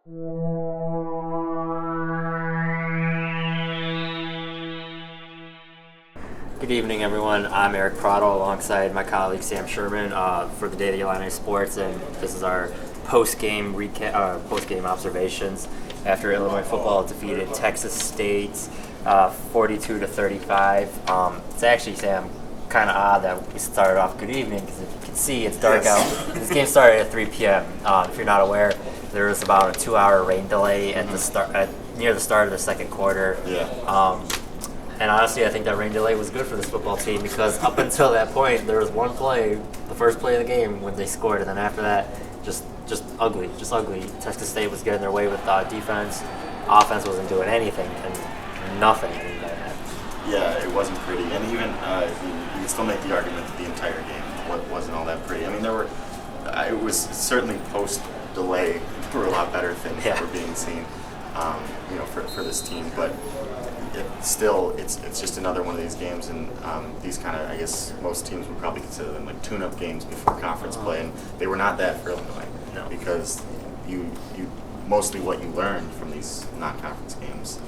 Good evening, everyone. I'm Erik Prado alongside my colleague Sam Sherman for the Daily Illini Sports, and this is our post-game recap, post-game observations after Illinois football defeated Texas State 42-35. It's actually, Sam, kind of odd that we started off good evening because if you can see, it's dark out. This game started at 3 p.m. If you're not aware, there was about a 2-hour rain delay at the start, near the start of the second quarter. And honestly, I think that rain delay was good for this football team because up until that point, there was one play, the first play of the game, when they scored, and then after that, just ugly. Texas State was getting their way with defense. Offense wasn't doing anything, and nothing. Yeah, it wasn't pretty, and even you can still make the argument that the entire game wasn't all that pretty. I mean, it was certainly post-delay, there were a lot better things that were being seen, for this team, but it's just another one of these games, and these kind of, I guess most teams would probably consider them like tune-up games before conference play, and they were not that for Illinois, because you mostly what you learned from these non-conference games,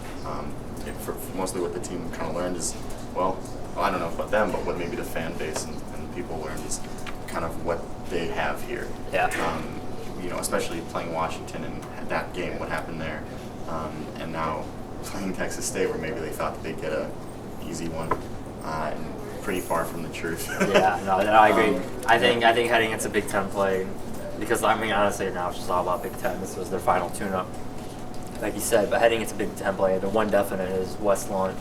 for mostly what the team kind of learned is, well, I don't know about them, but what maybe the fan base and people learned is kind of what they have here. Especially playing Washington and that game, what happened there, and now playing Texas State, where maybe they thought that they'd get a easy one, and pretty far from the truth. I agree. I think heading into Big Ten play, because I mean honestly now it's just all about Big Ten. This was their final tune-up, like you said. But heading into Big Ten play, the one definite is West Lawn,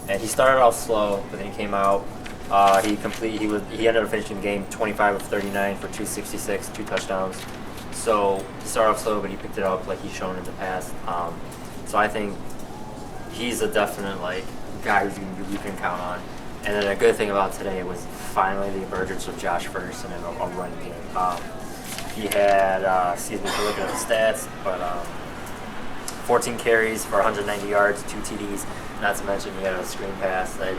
and he started off slow, but then he came out. He ended up finishing the game 25 of 39 for 266, 2 touchdowns. So he started off slow, but he picked it up like he's shown in the past. So I think he's a definite guy who you can count on. And then a good thing about today was finally the emergence of Josh Ferguson in a running game. He had, excuse me for looking at the stats, but 14 carries for 190 yards, 2 TDs. Not to mention he had a screen pass that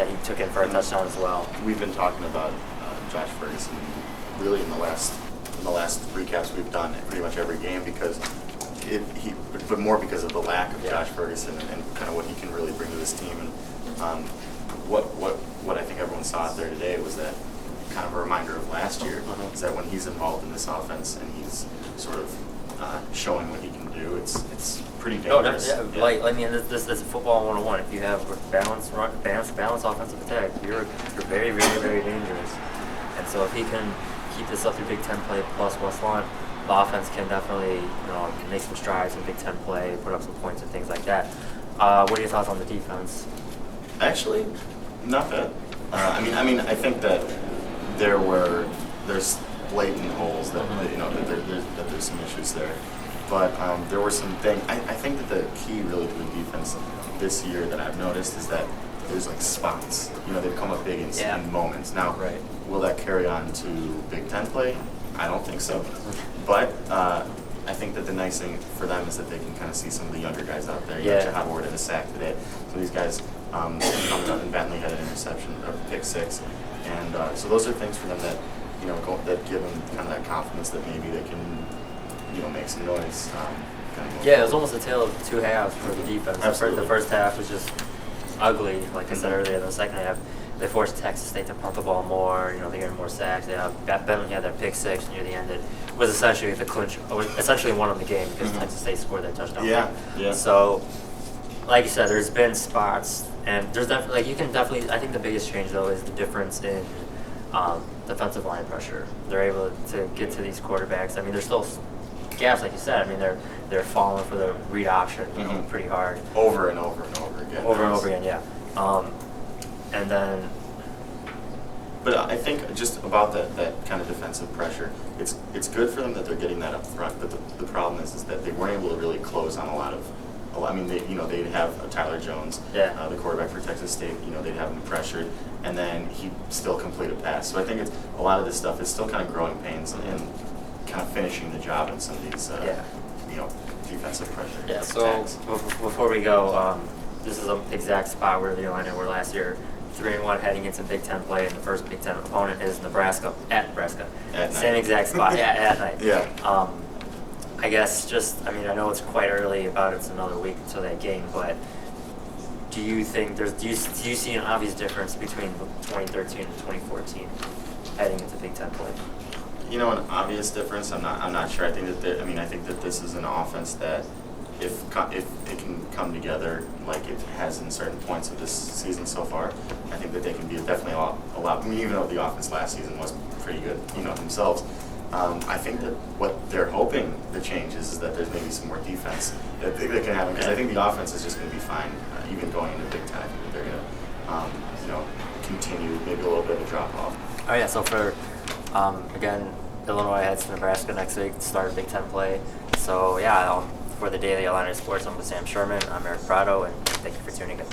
he took in for a touchdown as well. We've been talking about Josh Ferguson really in the last recaps we've done at pretty much every game, because but more because of the lack of Josh Ferguson and kind of what he can really bring to this team. And what I think everyone saw out there today was that kind of a reminder of last year, is that when he's involved in this offense and he's sort of showing what he can do, it's pretty dangerous. This is football 101. If you have balanced offensive attack, you're very, very, very dangerous. And so if he can keep this up through Big Ten play plus West Lawn, the offense can definitely make some strides in Big Ten play, put up some points and things like that. What are your thoughts on the defense? Actually, not bad. I think that there's blatant holes that that there's some issues there, but there were some things. I think that the key really to the defense this year that I've noticed is that there's spots. They've come up big in moments. Now, will that carry on to Big Ten play? I don't think so. But I think that the nice thing for them is that they can kind of see some of the younger guys out there. Jahad Ward had a sack today. So these guys coming up, and Bentley had an interception, or pick 6. And so those are things for them that, that give them kind of that confidence that maybe they can, make some noise. It was almost a tale of 2 halves for the defense. Absolutely. The first half was just ugly, like I said earlier. The second half, they forced Texas State to punt the ball more. They got more sacks. Bentley had that pick 6 near the end. It was essentially the clinch. Essentially won the game because Texas State scored that touchdown. Yeah. So, like you said, there's been spots, and there's definitely. I think the biggest change though is the difference in defensive line pressure. They're able to get to these quarterbacks. I mean, there's still gaps, like you said. I mean, they're falling for the read option pretty hard. Over and over and over again. Over and over again, yeah. And then, but I think just about that kind of defensive pressure, it's good for them that they're getting that up front. But the problem is that they weren't able to really close on a lot. I mean, they'd have Tyler Jones, the quarterback for Texas State. They'd have him pressured, and then he still complete a pass. So I think a lot of this stuff is still kind of growing pains and kind of finishing the job in some of these defensive pressure. Yeah. So before we go, this is an exact spot where the Illini were last year. 3-1 heading into Big Ten play, and the first Big Ten opponent is Nebraska. At Nebraska. At night. Same exact spot. At night. Yeah. I guess I mean, I know it's quite early it's another week until that game, but do you think do you see an obvious difference between 2013 and 2014 heading into Big Ten play? You know, an obvious difference. I'm not sure. I think that this is an offense that if it can come together like it has in certain points of this season so far, I think that they can be definitely a lot. I mean, even though the offense last season was pretty good, themselves. I think that what they're hoping the change is that there's maybe some more defense that can happen, because I think the offense is just going to be fine, even going into Big Ten. I think that they're going to continue maybe a little bit of a drop off. Oh yeah, so for again, Illinois heads to Nebraska next week to start Big Ten play. So yeah, for the Daily Illini Sports, I'm with Sam Sherman. I'm Erik Prado, and thank you for tuning in.